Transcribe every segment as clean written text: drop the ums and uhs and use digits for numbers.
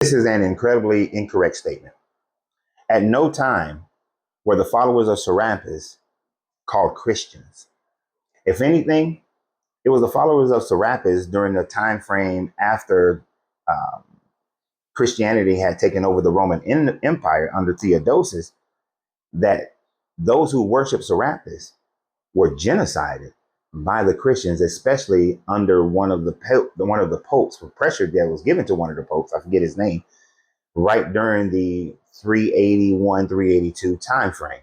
This is an incredibly incorrect statement. At no time were the followers of Serapis called Christians. If anything, it was the followers of Serapis during the time frame after um, Christianity had taken over the Roman Empire under Theodosius that those who worshiped Serapis were genocided by the Christians, especially under one of the popes, for pressure that was given to one of the popes. I forget his name. Right during the 381, 382 time frame.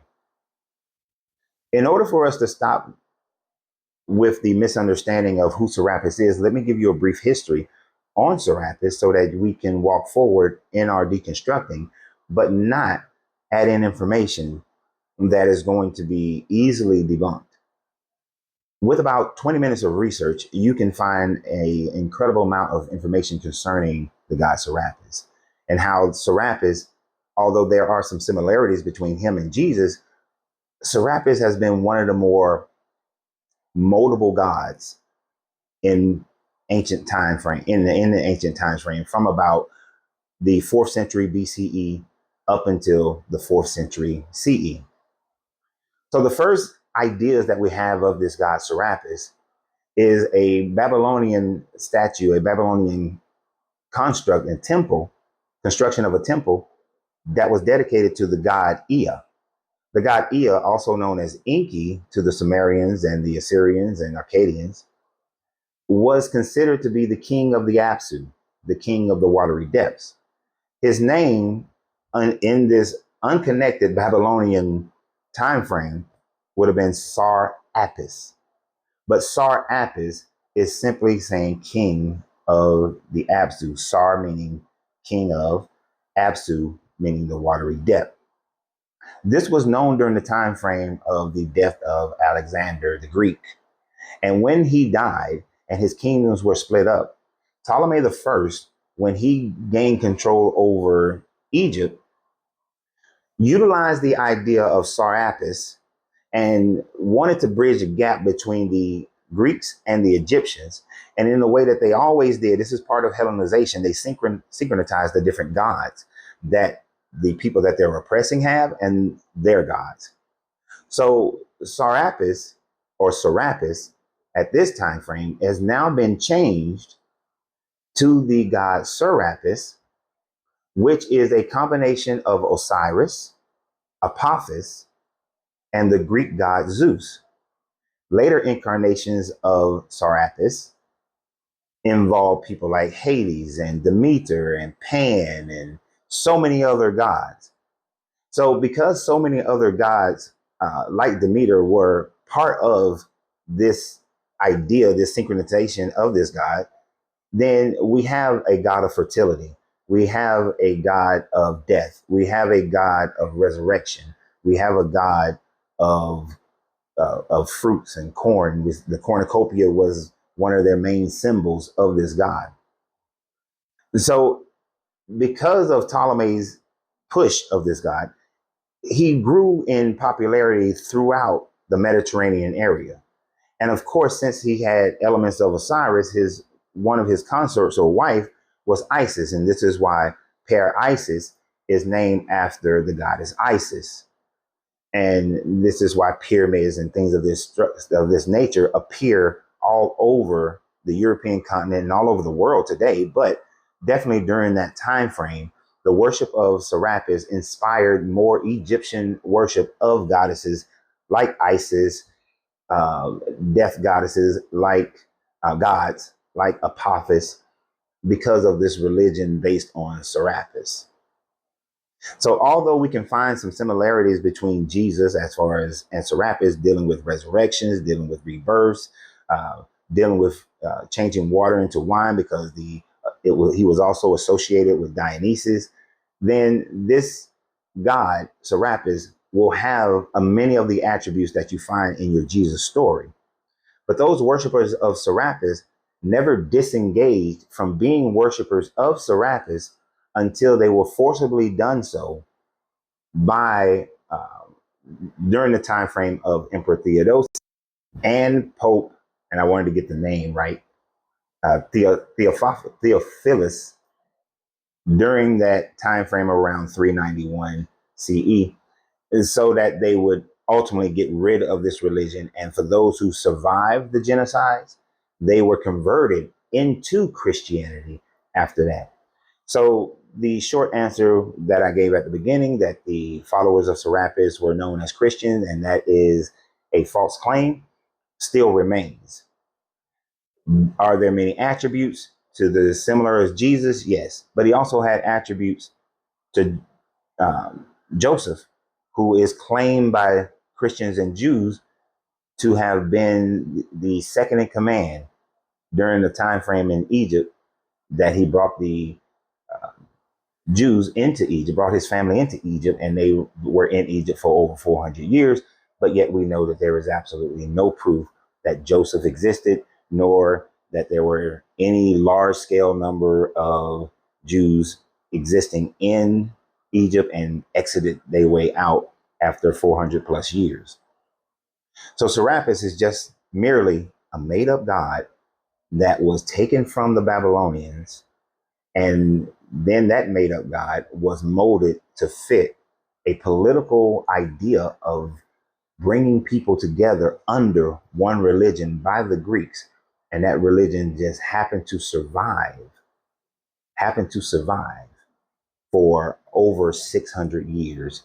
In order for us to stop with the misunderstanding of who Serapis is, let me give you a brief history on Serapis so that we can walk forward in our deconstructing, but not add in information that is going to be easily debunked. With about 20 minutes of research, you can find an incredible amount of information concerning the god Serapis and how Serapis, although there are some similarities between him and Jesus, Serapis has been one of the more multiple gods in ancient time frame, in the ancient time frame, from about the 4th century BCE up until the 4th century CE. So the first ideas that we have of this god Serapis is a Babylonian statue, a Babylonian construct and temple, construction of a temple that was dedicated to the god Ea. The god Ea, also known as Enki to the Sumerians and the Assyrians and Akkadians, was considered to be the king of the Apsu, the king of the watery depths. His name in this unconnected Babylonian time frame would have been Sarapis. But Sarapis is simply saying king of the Apsu. Sar meaning king of, Apsu meaning the watery depth. This was known during the time frame of the death of Alexander the Greek. And when he died and his kingdoms were split up, Ptolemy I, when he gained control over Egypt, utilized the idea of Sarapis and wanted to bridge a gap between the Greeks and the Egyptians. And in the way that they always did, this is part of Hellenization, they synchronized the different gods that the people that they're oppressing have and their gods. So Serapis or Serapis at this time frame has now been changed to the god Serapis, which is a combination of Osiris, Apophis, and the Greek god Zeus. Later incarnations of Serapis involve people like Hades and Demeter and Pan and so many other gods. So because so many other gods like Demeter were part of this idea, this synchronization of this god, then we have a god of fertility. We have a god of death. We have a god of resurrection. We have a god of fruits and corn. The cornucopia was one of their main symbols of this god. So because of Ptolemy's push of this god, he grew in popularity throughout the Mediterranean area. And of course, since he had elements of Osiris, one of his consorts or wife was Isis. And this is why Isis is named after the goddess Isis. And this is why pyramids and things of this nature appear all over the European continent and all over the world today. But definitely during that time frame, the worship of Serapis inspired more Egyptian worship of goddesses like Isis, death goddesses like gods like Apophis, because of this religion based on Serapis. So although we can find some similarities between Jesus as far as and Serapis, dealing with resurrections, dealing with rebirths, dealing with changing water into wine, because he was also associated with Dionysus, then this god Serapis will have many of the attributes that you find in your Jesus story. But those worshipers of Serapis never disengaged from being worshipers of Serapis until they were forcibly done so by during the time frame of Emperor Theodosius and Pope, and I wanted to get the name right, Theophilus during that time frame around 391 CE, is so that they would ultimately get rid of this religion. And for those who survived the genocides, they were converted into Christianity after that. So the short answer that I gave at the beginning, that the followers of Serapis were known as Christians, and that is a false claim, still remains. Are there many attributes to the similar as Jesus? Yes, but he also had attributes to Joseph, who is claimed by Christians and Jews to have been the second in command during the time frame in Egypt that he brought the Jews into Egypt, brought his family into Egypt, and they were in Egypt for over 400 years. But yet we know that there is absolutely no proof that Joseph existed, nor that there were any large scale number of Jews existing in Egypt and exited their way out after 400 plus years. So Serapis is just merely a made up god that was taken from the Babylonians, and then that made up God was molded to fit a political idea of bringing people together under one religion by the Greeks. And that religion just happened to survive for over 600 years.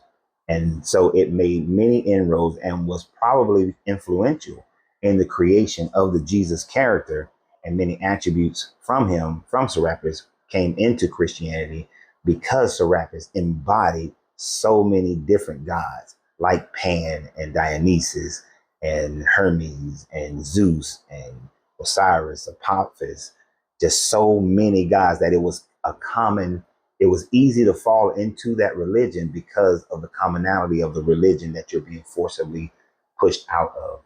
And so it made many inroads and was probably influential in the creation of the Jesus character, and many attributes from him, from Serapis, came into Christianity because Serapis embodied so many different gods like Pan and Dionysus and Hermes and Zeus and Osiris, Apophis, just so many gods that it was easy to fall into that religion because of the commonality of the religion that you're being forcibly pushed out of.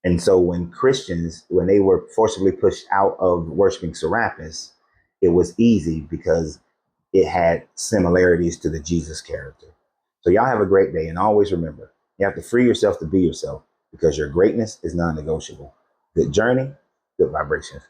And so when Christians, when they were forcibly pushed out of worshiping Serapis, it was easy because it had similarities to the Jesus character. So y'all have a great day. And always remember, you have to free yourself to be yourself because your greatness is non-negotiable. Good journey, good vibrations.